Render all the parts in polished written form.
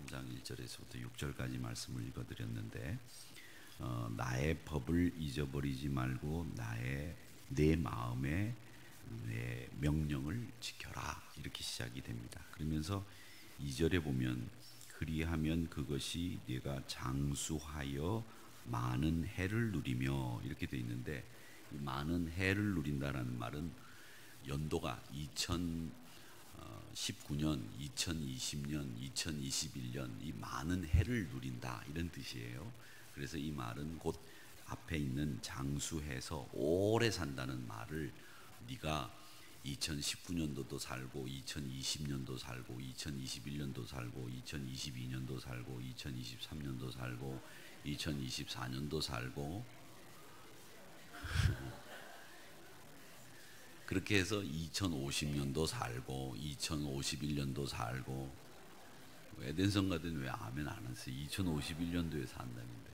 3장 1절에서부터 6절까지 말씀을 읽어드렸는데 나의 법을 잊어버리지 말고 내 마음에 내 명령을 지켜라 이렇게 시작이 됩니다. 그러면서 2절에 보면 그리하면 그것이 네가 장수하여 많은 해를 누리며 이렇게 되어 있는데 이 많은 해를 누린다라는 말은 연도가 2019년, 2020년, 2021년 이 많은 해를 누린다 이런 뜻이에요. 그래서 이 말은 곧 앞에 있는 장수해서 오래 산다는 말을 네가 2019년도도 살고 2020년도 살고 2021년도 살고 2022년도 살고 2023년도 살고 2024년도 살고 그렇게 해서 2050년도 살고 2051년도 살고 에덴성 가든 왜 아멘 안 하세요? 2051년도에 산다는데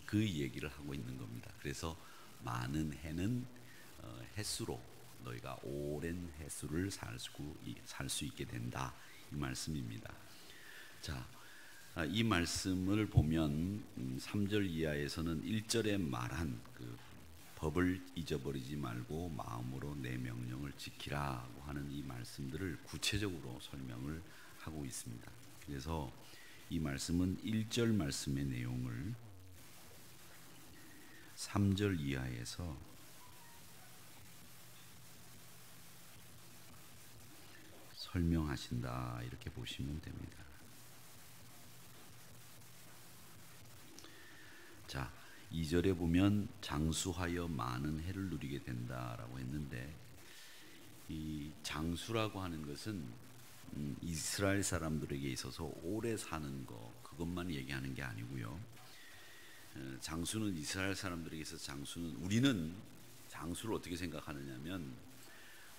그 얘기를 하고 있는 겁니다. 그래서 많은 해는 횟수로 너희가 오랜 횟수를 살 수 있게 된다 이 말씀입니다. 자, 이 말씀을 보면 3절 이하에서는 1절에 말한 그 법을 잊어버리지 말고 마음으로 내 명령을 지키라고 하는 이 말씀들을 구체적으로 설명을 하고 있습니다. 그래서 이 말씀은 1절 말씀의 내용을 3절 이하에서 설명하신다 이렇게 보시면 됩니다. 자, 2절에 보면 장수하여 많은 해를 누리게 된다라고 했는데 이 장수라고 하는 것은 이스라엘 사람들에게 있어서 오래 사는 거 그것만 얘기하는 게 아니고요. 장수는 이스라엘 사람들에게 있어서 장수는 우리는 장수를 어떻게 생각하느냐면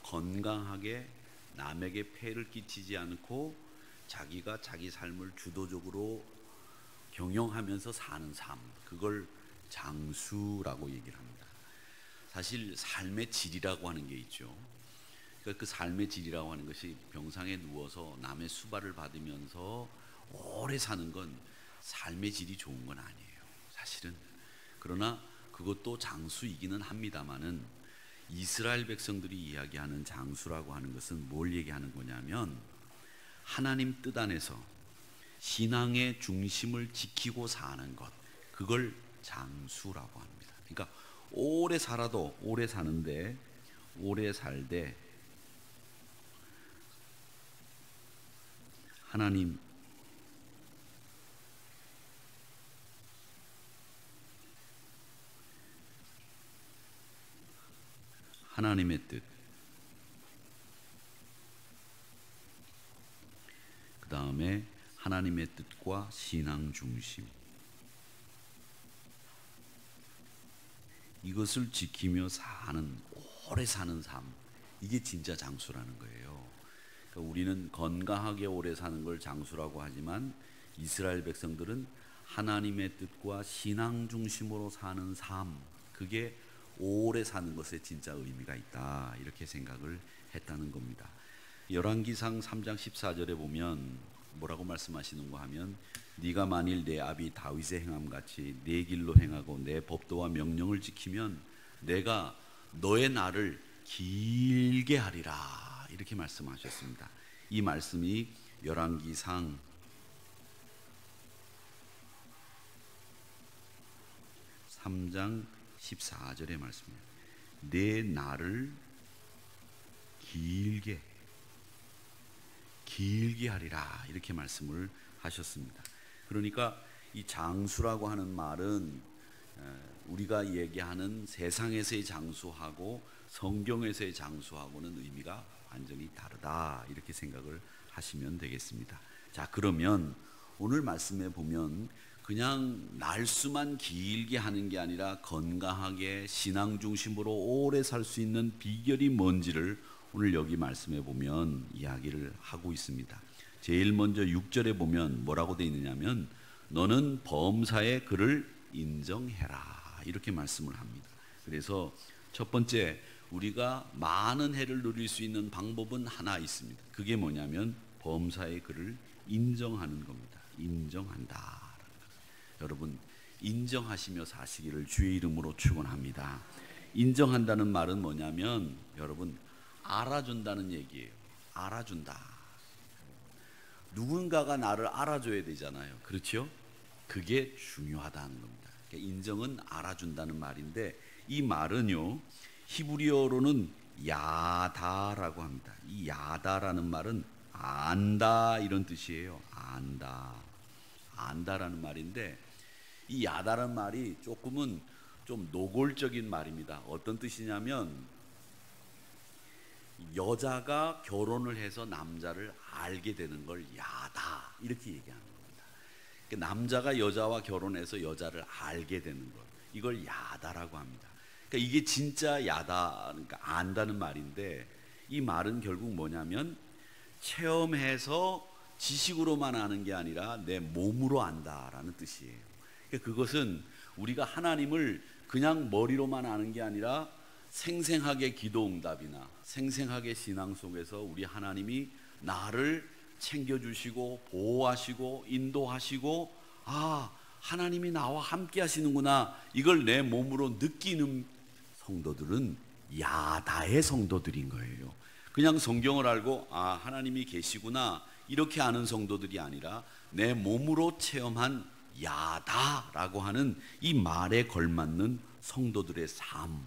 건강하게 남에게 폐를 끼치지 않고 자기가 자기 삶을 주도적으로 경영하면서 사는 삶 그걸 장수라고 얘기를 합니다. 사실 삶의 질이라고 하는 게 있죠. 그러니까 그 삶의 질이라고 하는 것이 병상에 누워서 남의 수발을 받으면서 오래 사는 건 삶의 질이 좋은 건 아니에요. 사실은. 그러나 그것도 장수이기는 합니다만은 이스라엘 백성들이 이야기하는 장수라고 하는 것은 뭘 얘기하는 거냐면 하나님 뜻 안에서 신앙의 중심을 지키고 사는 것 그걸 장수라고 합니다. 그러니까 오래 살아도 오래 사는데 오래 살되 하나님의 뜻 그 다음에 하나님의 뜻과 신앙 중심 이것을 지키며 오래 사는 삶 이게 진짜 장수라는 거예요. 그러니까 우리는 건강하게 오래 사는 걸 장수라고 하지만 이스라엘 백성들은 하나님의 뜻과 신앙 중심으로 사는 삶 그게 오래 사는 것에 진짜 의미가 있다 이렇게 생각을 했다는 겁니다. 열왕기상 3장 14절에 보면 뭐라고 말씀하시는가 하면 네가 만일 내 아비 다윗의 행함같이 내 길로 행하고 내 법도와 명령을 지키면 내가 너의 날을 길게 하리라 이렇게 말씀하셨습니다. 이 말씀이 열왕기상 3장 14절의 말씀이에요. 내 날을 길게 하리라 이렇게 말씀을 하셨습니다. 그러니까 이 장수라고 하는 말은 우리가 얘기하는 세상에서의 장수하고 성경에서의 장수하고는 의미가 완전히 다르다 이렇게 생각을 하시면 되겠습니다. 자, 그러면 오늘 말씀에 보면 그냥 날수만 길게 하는 게 아니라 건강하게 신앙 중심으로 오래 살 수 있는 비결이 뭔지를 오늘 여기 말씀에 보면 이야기를 하고 있습니다. 제일 먼저 6절에 보면 뭐라고 되어 있느냐면 너는 범사에 그를 인정해라 이렇게 말씀을 합니다. 그래서 첫 번째 우리가 많은 해를 누릴 수 있는 방법은 하나 있습니다. 그게 뭐냐면 범사에 그를 인정하는 겁니다. 인정한다. 여러분, 인정하시며 사시기를 주의 이름으로 축원합니다. 인정한다는 말은 뭐냐면 여러분, 알아준다는 얘기예요. 알아준다. 누군가가 나를 알아줘야 되잖아요. 그렇죠? 그게 중요하다는 겁니다. 그러니까 인정은 알아준다는 말인데, 이 말은요 히브리어로는 야다라고 합니다. 이 야다라는 말은 안다 이런 뜻이에요. 안다, 안다라는 말인데, 이 야다라는 말이 조금은 좀 노골적인 말입니다. 어떤 뜻이냐면 여자가 결혼을 해서 남자를 알게 되는 걸 야다 이렇게 얘기하는 겁니다. 남자가 여자와 결혼해서 여자를 알게 되는 것, 이걸 야다라고 합니다. 그러니까 이게 진짜 야다, 그러니까 안다는 말인데, 이 말은 결국 뭐냐면 체험해서 지식으로만 아는 게 아니라 내 몸으로 안다라는 뜻이에요. 그러니까 그것은 우리가 하나님을 그냥 머리로만 아는 게 아니라 생생하게 기도응답이나 생생하게 신앙 속에서 우리 하나님이 나를 챙겨주시고 보호하시고 인도하시고, 아, 하나님이 나와 함께 하시는구나, 이걸 내 몸으로 느끼는 성도들은 야다의 성도들인 거예요. 그냥 성경을 알고 아, 하나님이 계시구나 이렇게 아는 성도들이 아니라 내 몸으로 체험한 야다라고 하는 이 말에 걸맞는 성도들의 삶,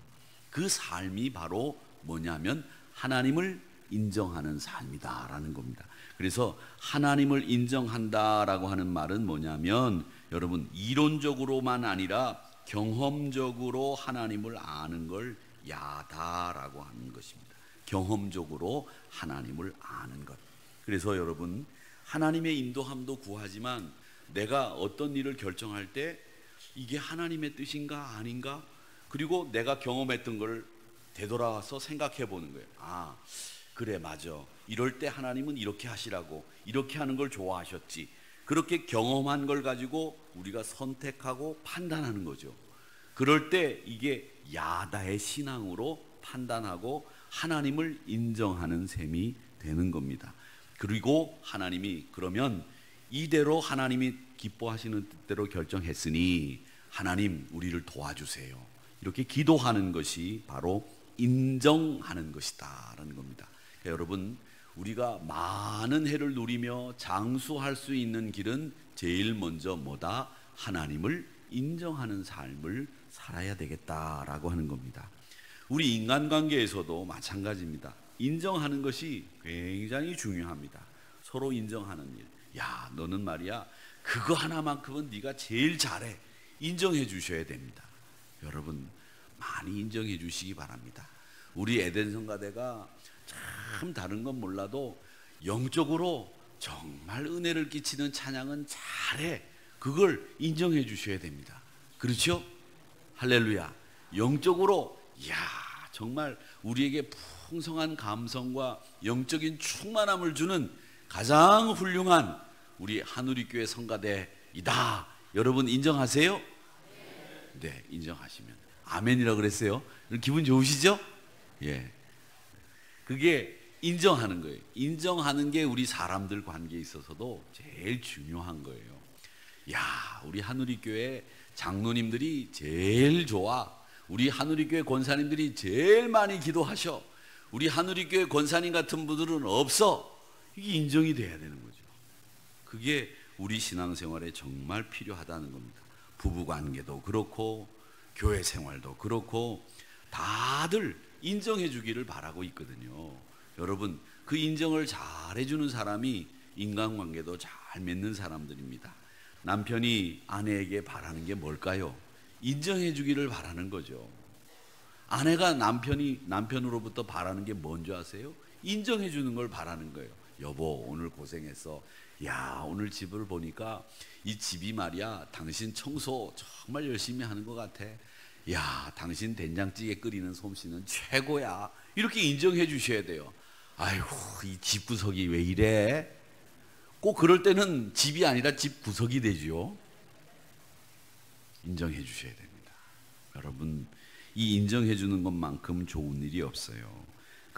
그 삶이 바로 뭐냐면 하나님을 인정하는 삶이다라는 겁니다. 그래서 하나님을 인정한다라고 하는 말은 뭐냐면 여러분, 이론적으로만 아니라 경험적으로 하나님을 아는 걸 야다라고 하는 것입니다. 경험적으로 하나님을 아는 것. 그래서 여러분, 하나님의 인도함도 구하지만 내가 어떤 일을 결정할 때 이게 하나님의 뜻인가 아닌가, 그리고 내가 경험했던 걸 되돌아와서 생각해 보는 거예요. 아, 그래, 맞아, 이럴 때 하나님은 이렇게 하시라고, 이렇게 하는 걸 좋아하셨지. 그렇게 경험한 걸 가지고 우리가 선택하고 판단하는 거죠. 그럴 때 이게 야다의 신앙으로 판단하고 하나님을 인정하는 셈이 되는 겁니다. 그리고 하나님이 그러면 이대로 하나님이 기뻐하시는 뜻대로 결정했으니 하나님 우리를 도와주세요, 이렇게 기도하는 것이 바로 인정하는 것이다 라는 겁니다. 그러니까 여러분, 우리가 많은 해를 누리며 장수할 수 있는 길은 제일 먼저 뭐다? 하나님을 인정하는 삶을 살아야 되겠다라고 하는 겁니다. 우리 인간관계에서도 마찬가지입니다. 인정하는 것이 굉장히 중요합니다. 서로 인정하는 일. 야, 너는 말이야, 그거 하나만큼은 네가 제일 잘해, 인정해 주셔야 됩니다. 여러분, 많이 인정해 주시기 바랍니다. 우리 에덴 성가대가 참 다른 건 몰라도 영적으로 정말 은혜를 끼치는 찬양은 잘해, 그걸 인정해 주셔야 됩니다. 그렇죠? 할렐루야. 영적으로 이야, 정말 우리에게 풍성한 감성과 영적인 충만함을 주는 가장 훌륭한 우리 한우리교회 성가대이다. 여러분 인정하세요? 네, 인정하시면 아멘이라고 그랬어요. 기분 좋으시죠? 예, 그게 인정하는 거예요. 인정하는 게 우리 사람들 관계에 있어서도 제일 중요한 거예요. 야, 우리 한우리교회 장로님들이 제일 좋아, 우리 한우리교회 권사님들이 제일 많이 기도하셔, 우리 한우리교회 권사님 같은 분들은 없어. 이게 인정이 돼야 되는 거죠. 그게 우리 신앙생활에 정말 필요하다는 겁니다. 부부관계도 그렇고 교회 생활도 그렇고 다들 인정해 주기를 바라고 있거든요. 여러분, 그 인정을 잘 해주는 사람이 인간관계도 잘 맺는 사람들입니다. 남편이 아내에게 바라는 게 뭘까요? 인정해 주기를 바라는 거죠. 아내가 남편으로부터 바라는 게 뭔지 아세요? 인정해 주는 걸 바라는 거예요. 여보, 오늘 고생했어. 야, 오늘 집을 보니까 이 집이 말이야, 당신 청소 정말 열심히 하는 것 같아. 야, 당신 된장찌개 끓이는 솜씨는 최고야. 이렇게 인정해 주셔야 돼요. 아이고, 이 집 구석이 왜 이래? 꼭 그럴 때는 집이 아니라 집 구석이 되죠. 인정해 주셔야 됩니다. 여러분, 이 인정해 주는 것만큼 좋은 일이 없어요.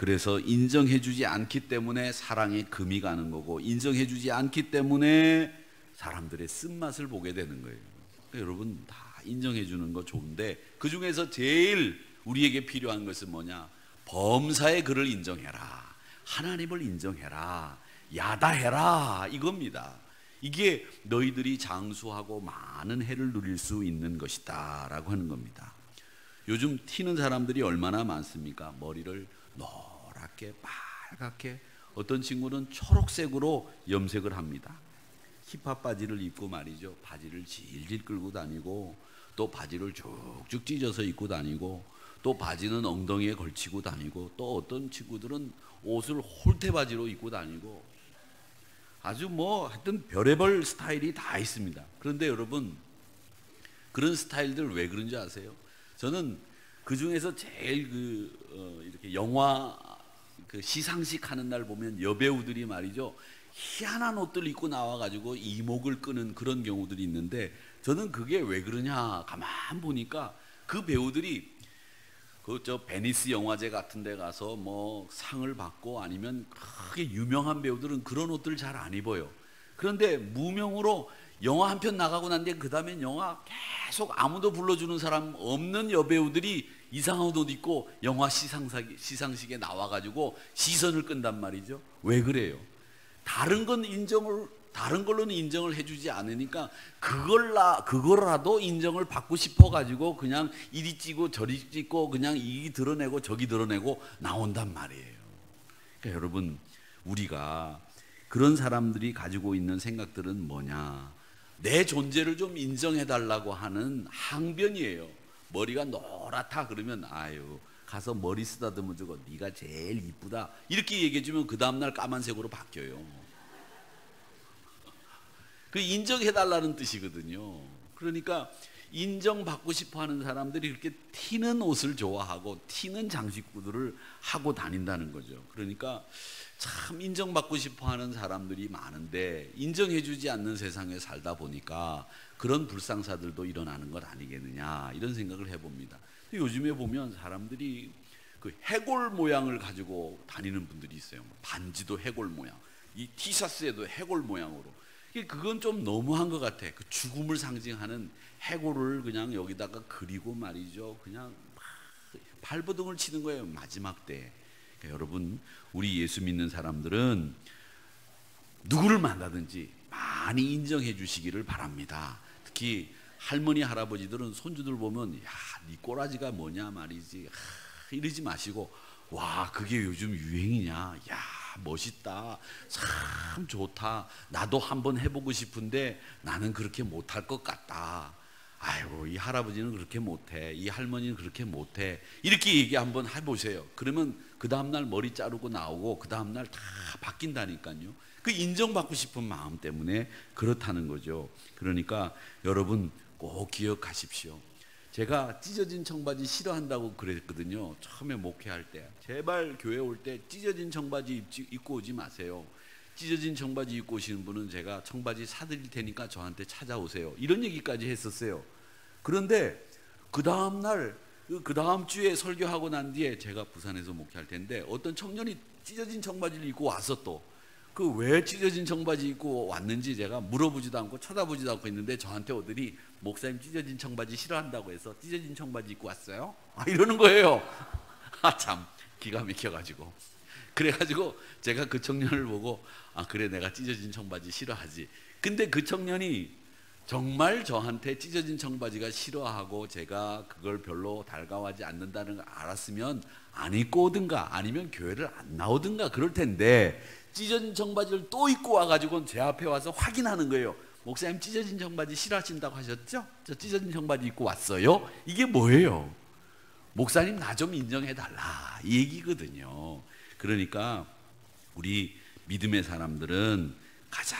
그래서 인정해주지 않기 때문에 사랑에 금이 가는 거고, 인정해주지 않기 때문에 사람들의 쓴맛을 보게 되는 거예요. 그러니까 여러분, 다 인정해주는 거 좋은데 그 중에서 제일 우리에게 필요한 것은 뭐냐? 범사의 그를 인정해라, 하나님을 인정해라, 야다해라, 이겁니다. 이게 너희들이 장수하고 많은 해를 누릴 수 있는 것이다 라고 하는 겁니다. 요즘 튀는 사람들이 얼마나 많습니까? 머리를 노랗게 빨갛게, 어떤 친구는 초록색으로 염색을 합니다. 힙합 바지를 입고 말이죠, 바지를 질질 끌고 다니고, 또 바지를 쭉쭉 찢어서 입고 다니고, 또 바지는 엉덩이에 걸치고 다니고, 또 어떤 친구들은 옷을 홀대바지로 입고 다니고, 아주 뭐 하여튼 별의별 스타일이 다 있습니다. 그런데 여러분, 그런 스타일들 왜 그런지 아세요? 저는 그 중에서 제일 이렇게 영화 시상식 하는 날 보면 여배우들이 말이죠, 희한한 옷들 입고 나와가지고 이목을 끄는 그런 경우들이 있는데, 저는 그게 왜 그러냐 가만 보니까 그 배우들이 베니스 영화제 같은 데 가서 뭐 상을 받고 아니면 크게 유명한 배우들은 그런 옷들 잘 안 입어요. 그런데 무명으로 영화 한 편 나가고 난 뒤에 그 다음엔 영화 계속 아무도 불러주는 사람 없는 여배우들이 이상한 옷 입고 영화 시상식에 나와가지고 시선을 끈단 말이죠. 왜 그래요? 다른 걸로는 인정을 해주지 않으니까 그거라도 인정을 받고 싶어가지고 그냥 이리 찌고 저리 찌고 그냥 이 드러내고 저기 드러내고 나온단 말이에요. 그러니까 여러분, 우리가 그런 사람들이 가지고 있는 생각들은 뭐냐? 내 존재를 좀 인정해달라고 하는 항변이에요. 머리가 노랗다 그러면 아유, 가서 머리 쓰다듬어 주고 네가 제일 이쁘다 이렇게 얘기해주면 그 다음날 까만색으로 바뀌어요. 그 인정해달라는 뜻이거든요. 그러니까 인정받고 싶어하는 사람들이 그렇게 튀는 옷을 좋아하고 튀는 장식구들을 하고 다닌다는 거죠. 그러니까 참 인정받고 싶어하는 사람들이 많은데 인정해주지 않는 세상에 살다 보니까 그런 불상사들도 일어나는 것 아니겠느냐, 이런 생각을 해봅니다. 요즘에 보면 사람들이 그 해골 모양을 가지고 다니는 분들이 있어요. 반지도 해골 모양, 이 티셔츠에도 해골 모양으로. 그건 좀 너무한 것 같아. 그 죽음을 상징하는 해골을 그냥 여기다가 그리고 말이죠, 그냥 발버둥을 치는 거예요, 마지막 때. 그러니까 여러분, 우리 예수 믿는 사람들은 누구를 만나든지 많이 인정해 주시기를 바랍니다. 특히 할머니 할아버지들은 손주들 보면 야, 네 꼬라지가 뭐냐 말이지, 이러지 마시고, 와, 그게 요즘 유행이냐, 야, 멋있다, 참 좋다, 나도 한번 해보고 싶은데 나는 그렇게 못할 것 같다, 아이고 이 할아버지는 그렇게 못해, 이 할머니는 그렇게 못해, 이렇게 얘기 한번 해보세요. 그러면 그 다음날 머리 자르고 나오고 그 다음날 다 바뀐다니까요. 그 인정받고 싶은 마음 때문에 그렇다는 거죠. 그러니까 여러분 꼭 기억하십시오. 제가 찢어진 청바지 싫어한다고 그랬거든요. 처음에 목회할 때. 제발 교회 올 때 찢어진 청바지 입고 오지 마세요. 찢어진 청바지 입고 오시는 분은 제가 청바지 사드릴 테니까 저한테 찾아오세요, 이런 얘기까지 했었어요. 그런데 그 다음 주에 설교하고 난 뒤에 제가 부산에서 목회할 텐데 어떤 청년이 찢어진 청바지를 입고 와서 또 그 왜 찢어진 청바지 입고 왔는지 제가 물어보지도 않고 쳐다보지도 않고 있는데 저한테 오더니 목사님 찢어진 청바지 싫어한다고 해서 찢어진 청바지 입고 왔어요? 이러는 거예요. 참 기가 막혀가지고. 그래가지고 제가 그 청년을 보고 그래, 내가 찢어진 청바지 싫어하지. 근데 그 청년이 정말 저한테 찢어진 청바지가 싫어하고 제가 그걸 별로 달가워하지 않는다는 걸 알았으면 안 입고 오든가 아니면 교회를 안 나오든가 그럴 텐데, 찢어진 청바지를 또 입고 와가지고 제 앞에 와서 확인하는 거예요. 목사님 찢어진 청바지 싫어하신다고 하셨죠? 저 찢어진 청바지 입고 왔어요. 이게 뭐예요? 목사님 나 좀 인정해달라, 이 얘기거든요. 그러니까 우리 믿음의 사람들은 가장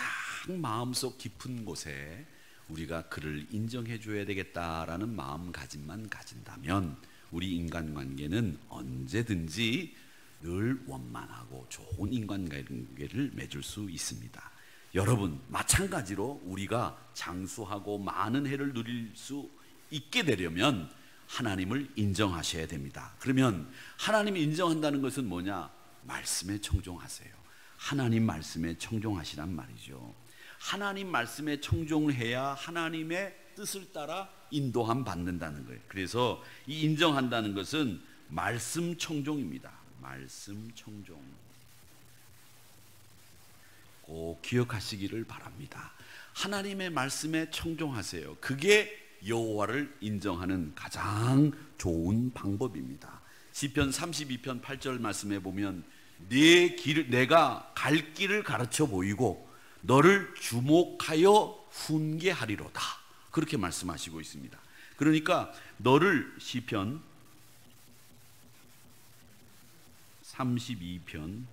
마음속 깊은 곳에 우리가 그를 인정해 줘야 되겠다라는 마음가짐만 가진다면 우리 인간관계는 언제든지 늘 원만하고 좋은 인간관계를 맺을 수 있습니다. 여러분, 마찬가지로 우리가 장수하고 많은 해를 누릴 수 있게 되려면 하나님을 인정하셔야 됩니다. 그러면 하나님을 인정한다는 것은 뭐냐? 말씀에 청종하세요. 하나님 말씀에 청종하시란 말이죠. 하나님 말씀에 청종해야 하나님의 뜻을 따라 인도함 받는다는 거예요. 그래서 이 인정한다는 것은 말씀 청종입니다. 말씀 청종. 꼭 기억하시기를 바랍니다. 하나님의 말씀에 청종하세요. 그게 여호와를 인정하는 가장 좋은 방법입니다. 시편 32편 8절 말씀에 보면 내가 갈 길을 가르쳐 보이고 너를 주목하여 훈계하리로다. 그렇게 말씀하시고 있습니다. 그러니까 너를 시편 32편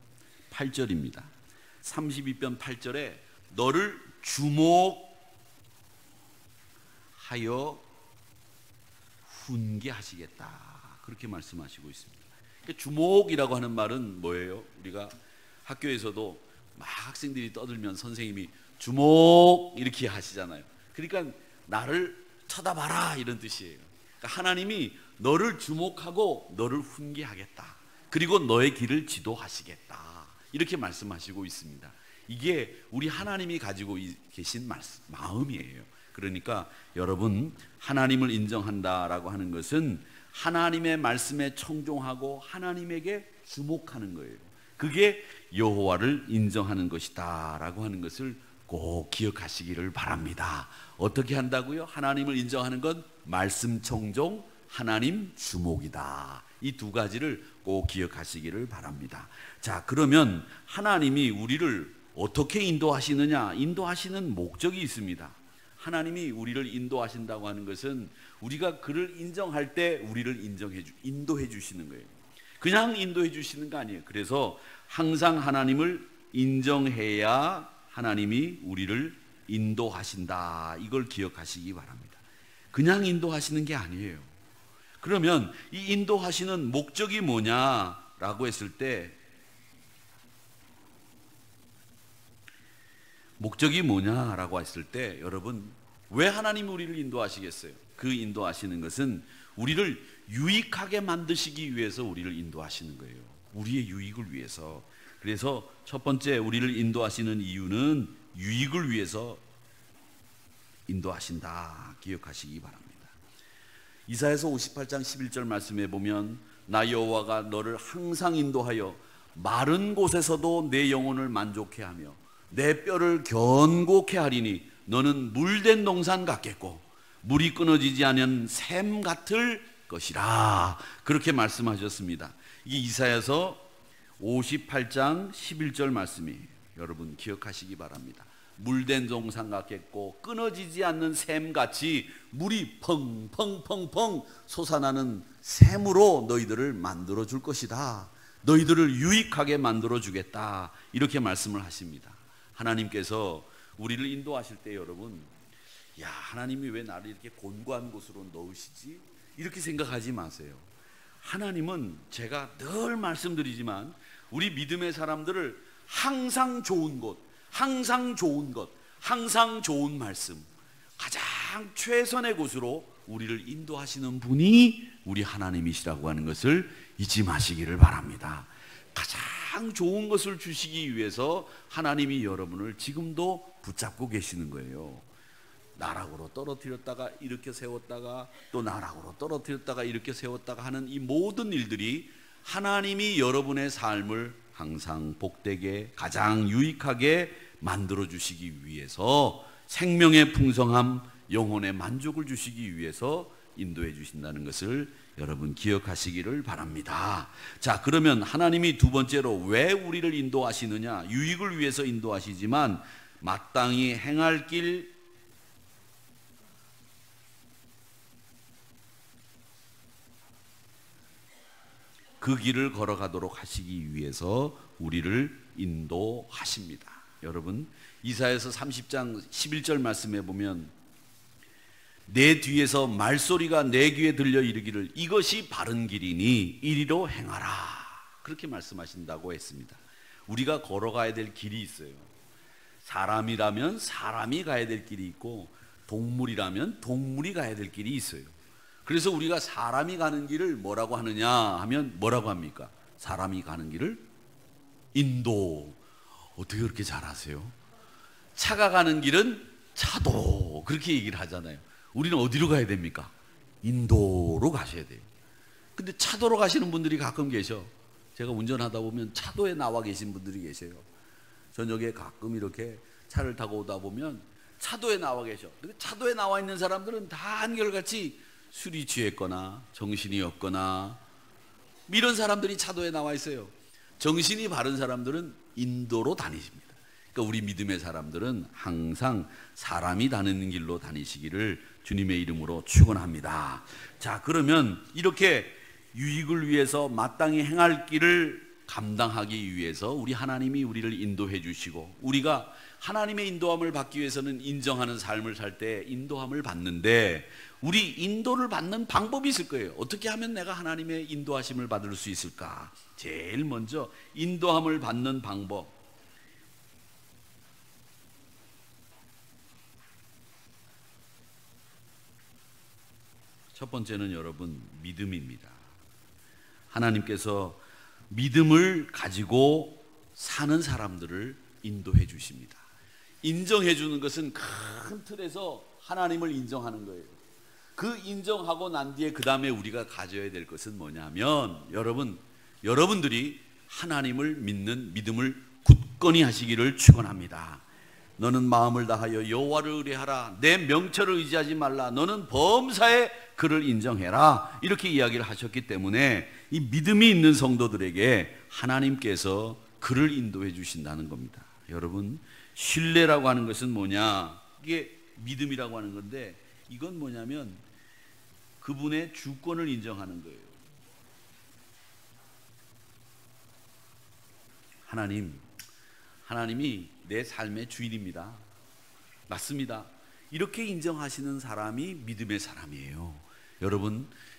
8절입니다. 32편 8절에 너를 주목하여 훈계하시겠다. 그렇게 말씀하시고 있습니다. 그러니까 주목이라고 하는 말은 뭐예요? 우리가 학교에서도 막 학생들이 떠들면 선생님이 주목 이렇게 하시잖아요. 그러니까 나를 쳐다봐라 이런 뜻이에요. 그러니까 하나님이 너를 주목하고 너를 훈계하겠다. 그리고 너의 길을 지도하시겠다. 이렇게 말씀하시고 있습니다. 이게 우리 하나님이 가지고 계신 마음이에요. 그러니까 여러분, 하나님을 인정한다라고 하는 것은 하나님의 말씀에 청종하고 하나님에게 주목하는 거예요. 그게 여호와를 인정하는 것이다라고 하는 것을 꼭 기억하시기를 바랍니다. 어떻게 한다고요? 하나님을 인정하는 건 말씀 청종, 하나님 주목이다. 이 두 가지를 꼭 기억하시기를 바랍니다. 자, 그러면 하나님이 우리를 어떻게 인도하시느냐? 인도하시는 목적이 있습니다. 하나님이 우리를 인도하신다고 하는 것은 우리가 그를 인정할 때 우리를 인도해 주시는 거예요. 그냥 인도해 주시는 거 아니에요. 그래서 항상 하나님을 인정해야 하나님이 우리를 인도하신다. 이걸 기억하시기 바랍니다. 그냥 인도하시는 게 아니에요. 그러면 이 인도하시는 목적이 뭐냐라고 했을 때, 목적이 뭐냐라고 했을 때 여러분, 왜 하나님이 우리를 인도하시겠어요? 그 인도하시는 것은 우리를 유익하게 만드시기 위해서 우리를 인도하시는 거예요. 우리의 유익을 위해서. 그래서 첫 번째 우리를 인도하시는 이유는 유익을 위해서 인도하신다. 기억하시기 바랍니다. 이사야서 58장 11절 말씀에 보면 나 여호와가 너를 항상 인도하여 마른 곳에서도 내 영혼을 만족해 하며 내 뼈를 견고케 하리니 너는 물된 동산 같겠고 물이 끊어지지 않은 샘 같을 것이라. 그렇게 말씀하셨습니다. 이게 이사야서 58장 11절 말씀이에요. 여러분 기억하시기 바랍니다. 물된 동산 같겠고 끊어지지 않는 샘같이 물이 펑펑펑펑 솟아나는 샘으로 너희들을 만들어 줄 것이다. 너희들을 유익하게 만들어 주겠다. 이렇게 말씀을 하십니다. 하나님께서 우리를 인도하실 때 여러분, 야, 하나님이 왜 나를 이렇게 곤고한 곳으로 넣으시지? 이렇게 생각하지 마세요. 하나님은 제가 늘 말씀드리지만 우리 믿음의 사람들을 항상 좋은 곳, 항상 좋은 것, 항상 좋은 말씀, 가장 최선의 곳으로 우리를 인도하시는 분이 우리 하나님이시라고 하는 것을 잊지 마시기를 바랍니다. 가장 좋은 것을 주시기 위해서 하나님이 여러분을 지금도 붙잡고 계시는 거예요. 나락으로 떨어뜨렸다가 이렇게 세웠다가 또 나락으로 떨어뜨렸다가 이렇게 세웠다가 하는 이 모든 일들이 하나님이 여러분의 삶을 항상 복되게 가장 유익하게 만들어 주시기 위해서, 생명의 풍성함, 영혼의 만족을 주시기 위해서 인도해 주신다는 것을 여러분 기억하시기를 바랍니다. 자, 그러면 하나님이 두 번째로 왜 우리를 인도하시느냐? 유익을 위해서 인도하시지만 마땅히 행할 길, 그 길을 걸어가도록 하시기 위해서 우리를 인도하십니다. 여러분, 이사야서 30장 11절 말씀에 보면 내 뒤에서 말소리가 내 귀에 들려 이르기를 이것이 바른 길이니 이리로 행하라. 그렇게 말씀하신다고 했습니다. 우리가 걸어가야 될 길이 있어요. 사람이라면 사람이 가야 될 길이 있고 동물이라면 동물이 가야 될 길이 있어요. 그래서 우리가 사람이 가는 길을 뭐라고 하느냐 하면 뭐라고 합니까? 사람이 가는 길을 인도. 어떻게 그렇게 잘 아세요? 차가 가는 길은 차도, 그렇게 얘기를 하잖아요. 우리는 어디로 가야 됩니까? 인도로 가셔야 돼요. 근데 차도로 가시는 분들이 가끔 계셔. 제가 운전하다 보면 차도에 나와 계신 분들이 계세요. 저녁에 가끔 이렇게 차를 타고 오다 보면 차도에 나와 계셔. 차도에 나와 있는 사람들은 다 한결같이 술이 취했거나 정신이 없거나 이런 사람들이 차도에 나와 있어요. 정신이 바른 사람들은 인도로 다니십니다. 그러니까 우리 믿음의 사람들은 항상 사람이 다니는 길로 다니시기를 주님의 이름으로 축원합니다. 자, 그러면 이렇게 유익을 위해서 마땅히 행할 길을 감당하기 위해서 우리 하나님이 우리를 인도해 주시고, 우리가 하나님의 인도함을 받기 위해서는 인정하는 삶을 살 때 인도함을 받는데, 우리 인도를 받는 방법이 있을 거예요. 어떻게 하면 내가 하나님의 인도하심을 받을 수 있을까? 제일 먼저 인도함을 받는 방법, 첫 번째는 여러분 믿음입니다. 하나님께서 믿음을 가지고 사는 사람들을 인도해 주십니다. 인정해 주는 것은 큰 틀에서 하나님을 인정하는 거예요. 그 인정하고 난 뒤에 그 다음에 우리가 가져야 될 것은 뭐냐면, 여러분들이 하나님을 믿는 믿음을 굳건히 하시기를 축원합니다. 너는 마음을 다하여 여호와를 의뢰하라. 내 명철을 의지하지 말라. 너는 범사에 그를 인정해라. 이렇게 이야기를 하셨기 때문에 이 믿음이 있는 성도들에게 하나님께서 그를 인도해 주신다는 겁니다. 여러분, 신뢰라고 하는 것은 뭐냐? 이게 믿음이라고 하는 건데, 이건 뭐냐면 그분의 주권을 인정하는 거예요. 하나님이 내 삶의 주인입니다. 맞습니다. 이렇게 인정하시는 사람이 믿음의 사람이에요.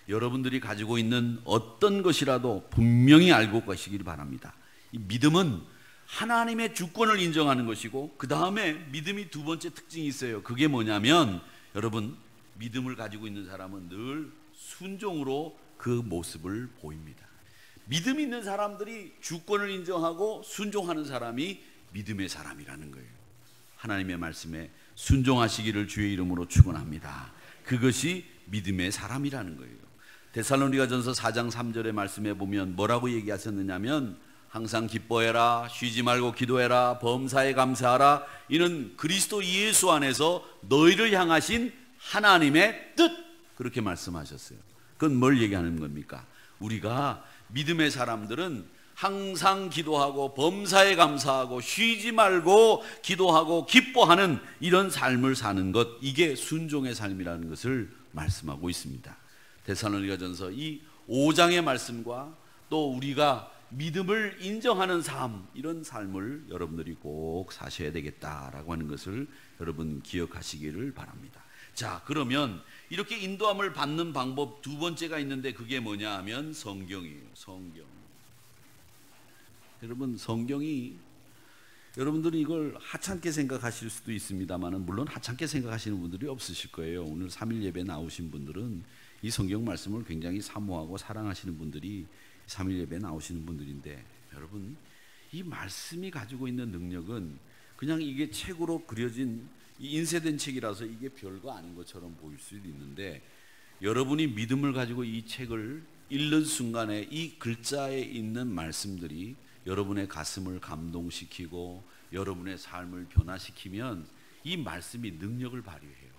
여러분들이 가지고 있는 어떤 것이라도 분명히 알고 가시길 바랍니다. 이 믿음은 하나님의 주권을 인정하는 것이고, 그 다음에 믿음이 두 번째 특징이 있어요. 그게 뭐냐면, 여러분, 믿음을 가지고 있는 사람은 늘 순종으로 그 모습을 보입니다. 믿음 있는 사람들이 주권을 인정하고 순종하는 사람이 믿음의 사람이라는 거예요. 하나님의 말씀에 순종하시기를 주의 이름으로 축원합니다. 그것이 믿음의 사람이라는 거예요. 데살로니가전서 4장 3절의 말씀에 보면 뭐라고 얘기하셨느냐면, 항상 기뻐해라, 쉬지 말고 기도해라, 범사에 감사하라. 이는 그리스도 예수 안에서 너희를 향하신 하나님의 뜻, 그렇게 말씀하셨어요. 그건 뭘 얘기하는 겁니까? 우리가 믿음의 사람들은 항상 기도하고 범사에 감사하고 쉬지 말고 기도하고 기뻐하는 이런 삶을 사는 것, 이게 순종의 삶이라는 것을 말씀하고 있습니다. 데살로니가전서 이 5장의 말씀과 또 우리가 믿음을 인정하는 삶, 이런 삶을 여러분들이 꼭 사셔야 되겠다라고 하는 것을 여러분 기억하시기를 바랍니다. 자, 그러면 이렇게 인도함을 받는 방법 두 번째가 있는데, 그게 뭐냐 하면 성경이에요. 성경. 여러분, 성경이, 여러분들은 이걸 하찮게 생각하실 수도 있습니다만, 물론 하찮게 생각하시는 분들이 없으실 거예요. 오늘 3일 예배 나오신 분들은 이 성경 말씀을 굉장히 사모하고 사랑하시는 분들이 3일 예배 나오시는 분들인데, 여러분, 이 말씀이 가지고 있는 능력은 그냥 이게 책으로 그려진 인쇄된 책이라서 이게 별거 아닌 것처럼 보일 수도 있는데, 여러분이 믿음을 가지고 이 책을 읽는 순간에 이 글자에 있는 말씀들이 여러분의 가슴을 감동시키고 여러분의 삶을 변화시키면 이 말씀이 능력을 발휘해요.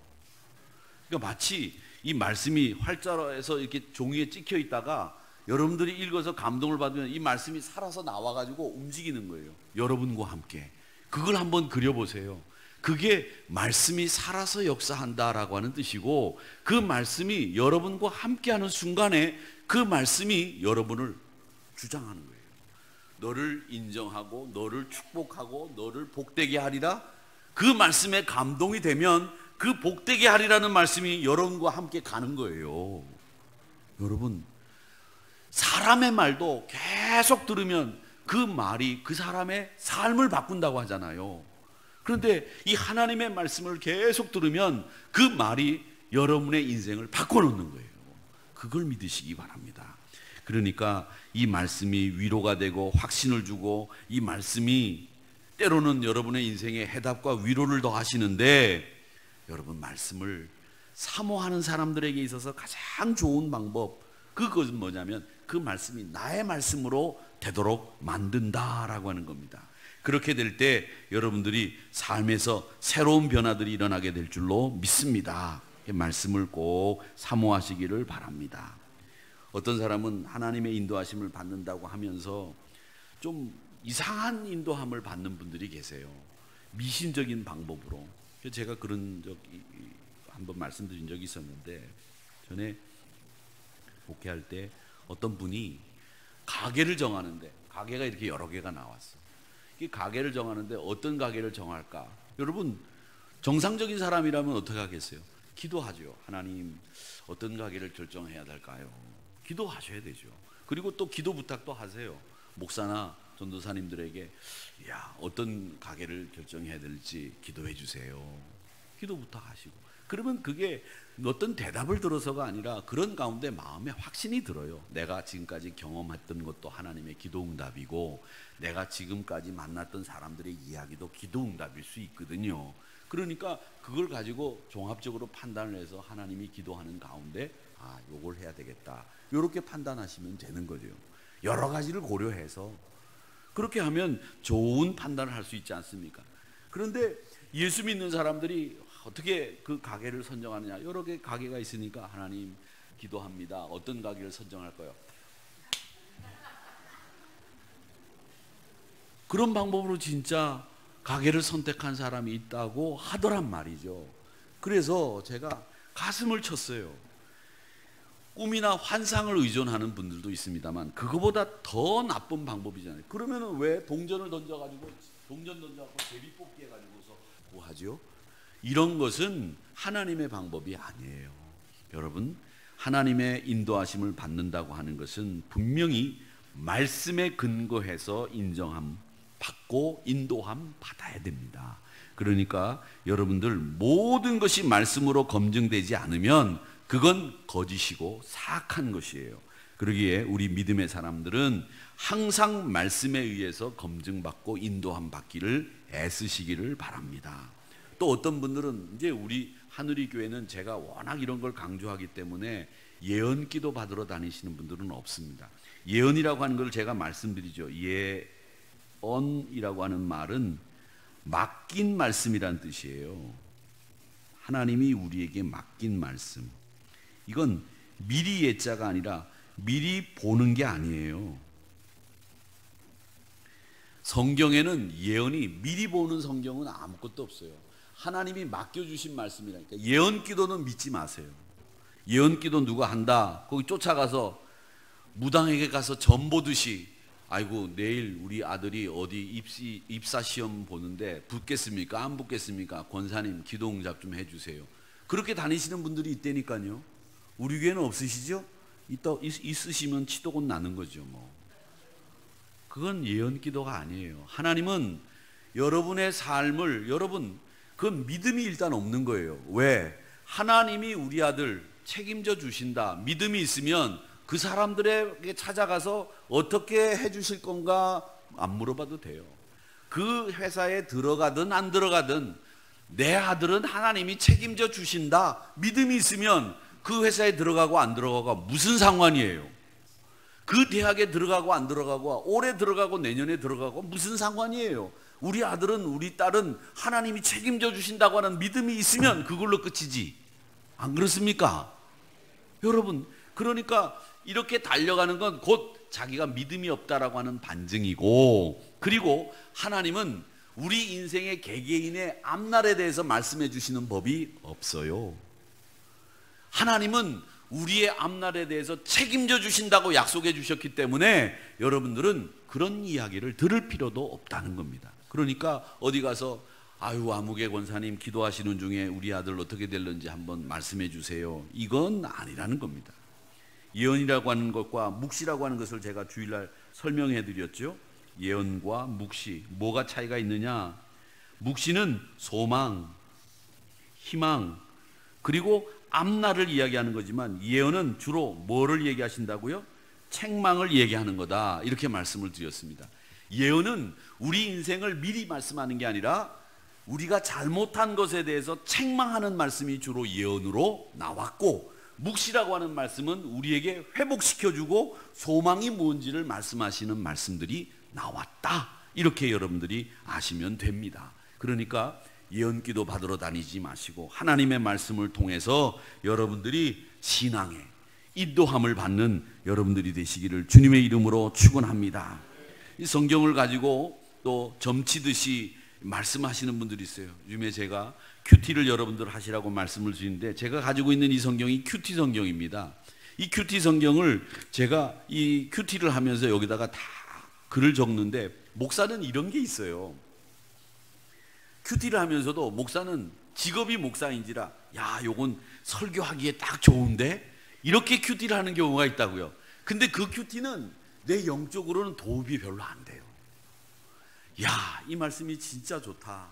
그러니까 마치 이 말씀이 활자로해서 이렇게 종이에 찍혀 있다가 여러분들이 읽어서 감동을 받으면 이 말씀이 살아서 나와가지고 움직이는 거예요. 여러분과 함께. 그걸 한번 그려보세요. 그게 말씀이 살아서 역사한다라고 하는 뜻이고, 그 말씀이 여러분과 함께하는 순간에 그 말씀이 여러분을 주장하는 거예요. 너를 인정하고 너를 축복하고 너를 복되게 하리라. 그 말씀에 감동이 되면 그 복되게 하리라는 말씀이 여러분과 함께 가는 거예요. 여러분, 사람의 말도 계속 들으면 그 말이 그 사람의 삶을 바꾼다고 하잖아요. 그런데 이 하나님의 말씀을 계속 들으면 그 말이 여러분의 인생을 바꿔놓는 거예요. 그걸 믿으시기 바랍니다. 그러니까 이 말씀이 위로가 되고 확신을 주고 이 말씀이 때로는 여러분의 인생에 해답과 위로를 더하시는데, 여러분 말씀을 사모하는 사람들에게 있어서 가장 좋은 방법, 그것은 뭐냐면 그 말씀이 나의 말씀으로 되도록 만든다라고 하는 겁니다. 그렇게 될 때 여러분들이 삶에서 새로운 변화들이 일어나게 될 줄로 믿습니다. 말씀을 꼭 사모하시기를 바랍니다. 어떤 사람은 하나님의 인도하심을 받는다고 하면서 좀 이상한 인도함을 받는 분들이 계세요. 미신적인 방법으로. 제가 그런 적 한번 말씀드린 적이 있었는데, 전에 목회할 때 어떤 분이 가게를 정하는데, 가게가 이렇게 여러 개가 나왔어. 이 가게를 정하는데 어떤 가게를 정할까? 여러분 정상적인 사람이라면 어떻게 하겠어요? 기도하죠. 하나님 어떤 가게를 결정해야 될까요? 기도하셔야 되죠. 그리고 또 기도 부탁도 하세요. 목사나 전도사님들에게 어떤 가게를 결정해야 될지 기도해 주세요. 기도 부탁하시고. 그러면 그게 어떤 대답을 들어서가 아니라 그런 가운데 마음에 확신이 들어요. 내가 지금까지 경험했던 것도 하나님의 기도응답이고, 내가 지금까지 만났던 사람들의 이야기도 기도응답일 수 있거든요. 그러니까 그걸 가지고 종합적으로 판단을 해서 하나님이 기도하는 가운데 요걸 해야 되겠다, 이렇게 판단하시면 되는 거죠. 여러 가지를 고려해서 그렇게 하면 좋은 판단을 할 수 있지 않습니까? 그런데 예수 믿는 사람들이 어떻게 그 가게를 선정하느냐, 여러 개 가게가 있으니까 하나님 기도합니다. 어떤 가게를 선정할까요? 그런 방법으로 진짜 가게를 선택한 사람이 있다고 하더란 말이죠. 그래서 제가 가슴을 쳤어요. 꿈이나 환상을 의존하는 분들도 있습니다만 그거보다 더 나쁜 방법이잖아요. 그러면 왜 동전을 던져가지고 제비 뽑기 해가지고서 구하죠? 이런 것은 하나님의 방법이 아니에요. 여러분, 하나님의 인도하심을 받는다고 하는 것은 분명히 말씀에 근거해서 인정함 받고 인도함 받아야 됩니다. 그러니까 여러분들 모든 것이 말씀으로 검증되지 않으면 그건 거짓이고 사악한 것이에요. 그러기에 우리 믿음의 사람들은 항상 말씀에 의해서 검증받고 인도함 받기를 애쓰시기를 바랍니다. 또 어떤 분들은 이제 우리 하늘이 교회는 제가 워낙 이런 걸 강조하기 때문에 예언 기도 받으러 다니시는 분들은 없습니다. 예언이라고 하는 걸 제가 말씀드리죠. 예언이라고 하는 말은 맡긴 말씀이란 뜻이에요. 하나님이 우리에게 맡긴 말씀. 이건 미리 예자가 아니라 미리 보는 게 아니에요. 성경에는 예언이 미리 보는 성경은 아무것도 없어요. 하나님이 맡겨주신 말씀이라니까. 예언 기도는 믿지 마세요. 예언 기도 누가 한다, 거기 쫓아가서 무당에게 가서 점 보듯이 아이고 내일 우리 아들이 어디 입사 시험 보는데 붙겠습니까? 안 붙겠습니까? 권사님 기도 응답 좀 해주세요. 그렇게 다니시는 분들이 있다니까요. 우리 교회는 없으시죠? 있으시면 치도곤 나는 거죠. 그건 예언 기도가 아니에요. 하나님은 여러분의 삶을, 그 믿음이 일단 없는 거예요. 왜? 하나님이 우리 아들 책임져 주신다, 믿음이 있으면 그 사람들에게 찾아가서 어떻게 해주실 건가 안 물어봐도 돼요. 그 회사에 들어가든 안 들어가든 내 아들은 하나님이 책임져 주신다, 믿음이 있으면 그 회사에 들어가고 안 들어가고 무슨 상관이에요? 그 대학에 들어가고 안 들어가고 올해 들어가고 내년에 들어가고 무슨 상관이에요? 우리 아들은 우리 딸은 하나님이 책임져 주신다고 하는 믿음이 있으면 그걸로 끝이지. 안 그렇습니까? 여러분, 그러니까 이렇게 달려가는 건 곧 자기가 믿음이 없다라고 하는 반증이고, 그리고 하나님은 우리 인생의 개개인의 앞날에 대해서 말씀해 주시는 법이 없어요. 하나님은 우리의 앞날에 대해서 책임져 주신다고 약속해 주셨기 때문에 여러분들은 그런 이야기를 들을 필요도 없다는 겁니다. 그러니까 어디 가서 아무개 권사님 기도하시는 중에 우리 아들 어떻게 될는지 한번 말씀해 주세요, 이건 아니라는 겁니다. 예언이라고 하는 것과 묵시라고 하는 것을 제가 주일날 설명해 드렸죠. 예언과 묵시, 뭐가 차이가 있느냐? 묵시는 소망, 희망, 그리고 앞날을 이야기하는 거지만 예언은 주로 뭐를 얘기하신다고요? 책망을 얘기하는 거다, 이렇게 말씀을 드렸습니다. 예언은 우리 인생을 미리 말씀하는 게 아니라 우리가 잘못한 것에 대해서 책망하는 말씀이 주로 예언으로 나왔고, 묵시라고 하는 말씀은 우리에게 회복시켜주고 소망이 뭔지를 말씀하시는 말씀들이 나왔다, 이렇게 여러분들이 아시면 됩니다. 그러니까 예언기도 받으러 다니지 마시고 하나님의 말씀을 통해서 여러분들이 신앙에 인도함을 받는 여러분들이 되시기를 주님의 이름으로 축원합니다. 이 성경을 가지고 또 점치듯이 말씀하시는 분들이 있어요. 요즘에 제가 큐티를 여러분들 하시라고 말씀을 드리는데, 제가 가지고 있는 이 성경이 큐티 성경입니다. 이 큐티 성경을 제가 이 큐티를 하면서 여기다가 다 글을 적는데, 목사는 이런 게 있어요. 큐티를 하면서도 목사는 직업이 목사인지라, 야, 요건 설교하기에 딱 좋은데, 이렇게 큐티를 하는 경우가 있다고요. 근데 그 큐티는 내 영적으로는 도움이 별로 안 돼요. 야, 이 말씀이 진짜 좋다,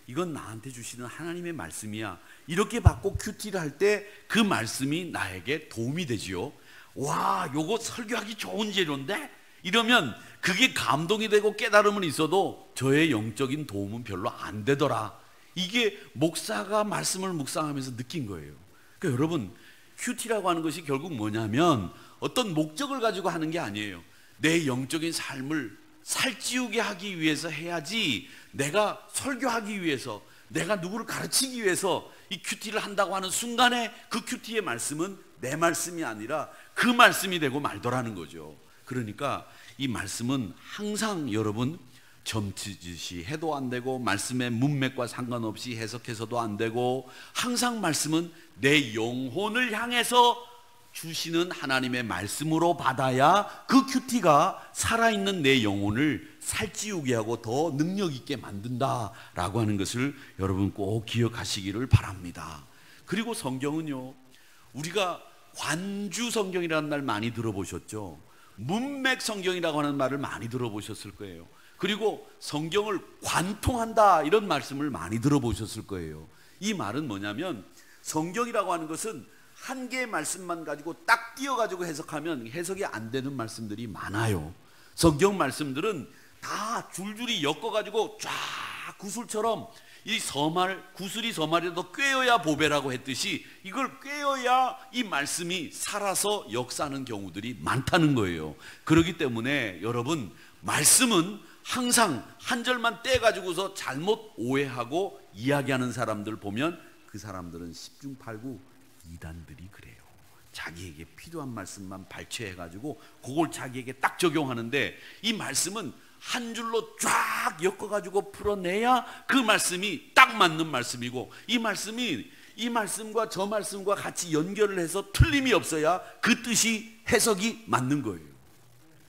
이건 나한테 주시는 하나님의 말씀이야, 이렇게 받고 큐티를 할 때 그 말씀이 나에게 도움이 되지요. 와, 요거 설교하기 좋은 재료인데, 이러면 그게 감동이 되고 깨달음은 있어도 저의 영적인 도움은 별로 안 되더라. 이게 목사가 말씀을 묵상하면서 느낀 거예요. 그러니까 여러분, 큐티라고 하는 것이 결국 뭐냐면 어떤 목적을 가지고 하는 게 아니에요. 내 영적인 삶을 살찌우게 하기 위해서 해야지, 내가 설교하기 위해서, 내가 누구를 가르치기 위해서 이 큐티를 한다고 하는 순간에 그 큐티의 말씀은 내 말씀이 아니라 그 말씀이 되고 말더라는 거죠. 그러니까 이 말씀은 항상 여러분 점치듯이 해도 안 되고, 말씀의 문맥과 상관없이 해석해서도 안 되고, 항상 말씀은 내 영혼을 향해서 주시는 하나님의 말씀으로 받아야 그 큐티가 살아있는 내 영혼을 살찌우게 하고 더 능력 있게 만든다라고 하는 것을 여러분 꼭 기억하시기를 바랍니다. 그리고 성경은요, 우리가 관주 성경이라는 말 많이 들어보셨죠? 문맥 성경이라고 하는 말을 많이 들어보셨을 거예요. 그리고 성경을 관통한다, 이런 말씀을 많이 들어보셨을 거예요. 이 말은 뭐냐면, 성경이라고 하는 것은 한 개의 말씀만 가지고 딱 띄어가지고 해석하면 해석이 안 되는 말씀들이 많아요. 성경 말씀들은 다 줄줄이 엮어가지고 쫙 구슬처럼, 이 구슬이 서말에도 꿰어야 보배라고 했듯이 이걸 꿰어야 이 말씀이 살아서 역사하는 경우들이 많다는 거예요. 그렇기 때문에 여러분, 말씀은 항상 한 절만 떼가지고서 잘못 오해하고 이야기하는 사람들 보면 그 사람들은 10중 8구 이단들이 그래요. 자기에게 필요한 말씀만 발췌해가지고 그걸 자기에게 딱 적용하는데, 이 말씀은 한 줄로 쫙 엮어가지고 풀어내야 그 말씀이 딱 맞는 말씀이고, 이 말씀이 이 말씀과 저 말씀과 같이 연결을 해서 틀림이 없어야 그 뜻이 해석이 맞는 거예요.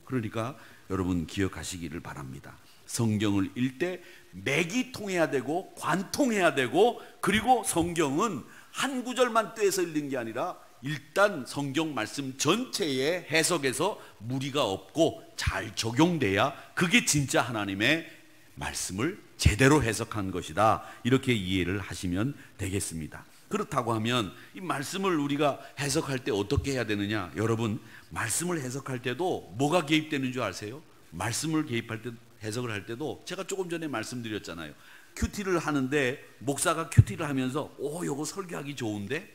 그러니까 여러분 기억하시기를 바랍니다. 성경을 읽을 때 맥이 통해야 되고 관통해야 되고, 그리고 성경은 한 구절만 떼서 읽는 게 아니라 일단 성경 말씀 전체의 해석에서 무리가 없고 잘 적용돼야 그게 진짜 하나님의 말씀을 제대로 해석한 것이다, 이렇게 이해를 하시면 되겠습니다. 그렇다고 하면 이 말씀을 우리가 해석할 때 어떻게 해야 되느냐? 여러분, 말씀을 해석할 때도 뭐가 개입되는 줄 아세요? 말씀을 개입할 때, 해석을 할 때도 제가 조금 전에 말씀드렸잖아요. 큐티를 하는데 목사가 큐티를 하면서 요거 설교하기 좋은데,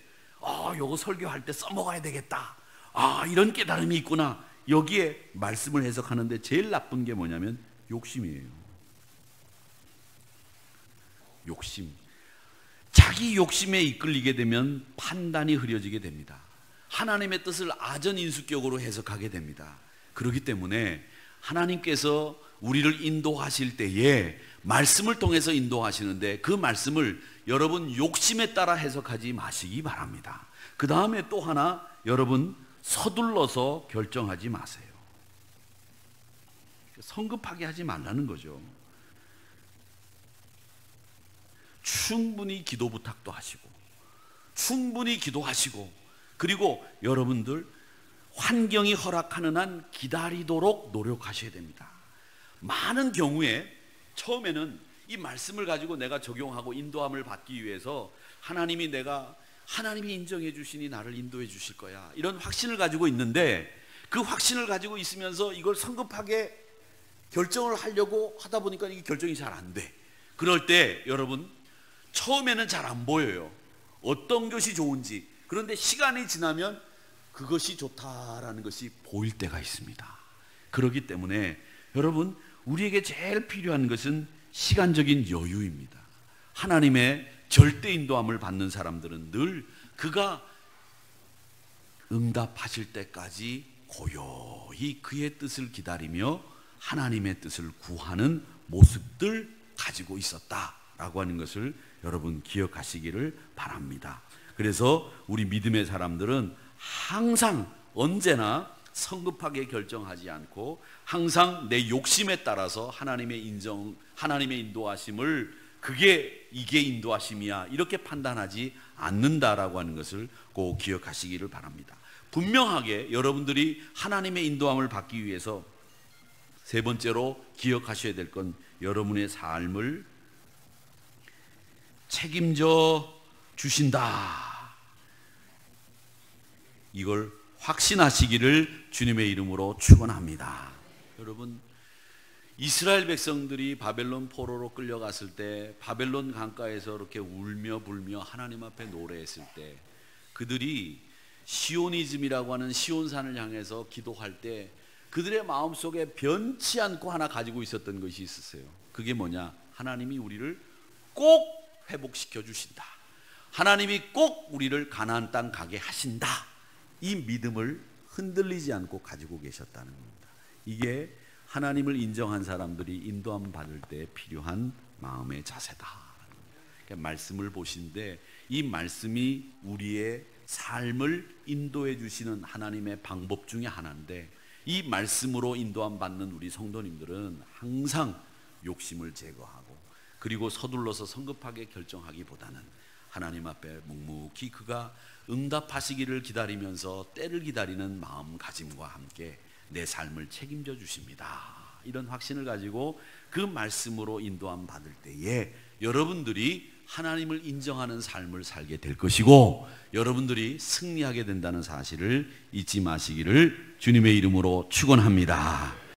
요거 설교할 때 써먹어야 되겠다, 이런 깨달음이 있구나, 여기에 말씀을 해석하는데 제일 나쁜 게 뭐냐면 욕심이에요. 욕심. 자기 욕심에 이끌리게 되면 판단이 흐려지게 됩니다. 하나님의 뜻을 아전인수격으로 해석하게 됩니다. 그렇기 때문에 하나님께서 우리를 인도하실 때에 말씀을 통해서 인도하시는데, 그 말씀을 여러분 욕심에 따라 해석하지 마시기 바랍니다. 그 다음에 또 하나, 여러분 서둘러서 결정하지 마세요. 성급하게 하지 말라는 거죠. 충분히 기도 부탁도 하시고, 충분히 기도하시고, 그리고 여러분들 환경이 허락하는 한 기다리도록 노력하셔야 됩니다. 많은 경우에 처음에는 이 말씀을 가지고 내가 적용하고 인도함을 받기 위해서 하나님이 내가 하나님이 인정해 주시니 나를 인도해 주실 거야, 이런 확신을 가지고 있는데, 그 확신을 가지고 있으면서 이걸 성급하게 결정을 하려고 하다 보니까 이게 결정이 잘 안 돼. 그럴 때 여러분, 처음에는 잘 안 보여요, 어떤 것이 좋은지. 그런데 시간이 지나면 그것이 좋다라는 것이 보일 때가 있습니다. 그렇기 때문에 여러분, 우리에게 제일 필요한 것은 시간적인 여유입니다. 하나님의 절대 인도함을 받는 사람들은 늘 그가 응답하실 때까지 고요히 그의 뜻을 기다리며 하나님의 뜻을 구하는 모습들 가지고 있었다라고 하는 것을 여러분 기억하시기를 바랍니다. 그래서 우리 믿음의 사람들은 항상 언제나 성급하게 결정하지 않고 항상 내 욕심에 따라서 하나님의 인도하심을 이게 인도하심이야 이렇게 판단하지 않는다라고 하는 것을 꼭 기억하시기를 바랍니다. 분명하게 여러분들이 하나님의 인도함을 받기 위해서 세 번째로 기억하셔야 될 건 여러분의 삶을 책임져 주신다, 이걸 확신하시기를 주님의 이름으로 축원합니다. 여러분, 이스라엘 백성들이 바벨론 포로로 끌려갔을 때 바벨론 강가에서 이렇게 울며 불며 하나님 앞에 노래했을 때 그들이 시오니즘이라고 하는 시온산을 향해서 기도할 때 그들의 마음속에 변치 않고 하나 가지고 있었던 것이 있었어요. 그게 뭐냐? 하나님이 우리를 꼭 회복시켜 주신다, 하나님이 꼭 우리를 가나안 땅 가게 하신다, 이 믿음을 흔들리지 않고 가지고 계셨다는 겁니다. 이게 하나님을 인정한 사람들이 인도함 받을 때 필요한 마음의 자세다. 그러니까 말씀을 보신데 이 말씀이 우리의 삶을 인도해 주시는 하나님의 방법 중에 하나인데, 이 말씀으로 인도함 받는 우리 성도님들은 항상 욕심을 제거하고 그리고 서둘러서 성급하게 결정하기보다는 하나님 앞에 묵묵히 그가 응답하시기를 기다리면서 때를 기다리는 마음가짐과 함께 내 삶을 책임져 주십니다, 이런 확신을 가지고 그 말씀으로 인도함 받을 때에 여러분들이 하나님을 인정하는 삶을 살게 될 것이고 여러분들이 승리하게 된다는 사실을 잊지 마시기를 주님의 이름으로 축원합니다.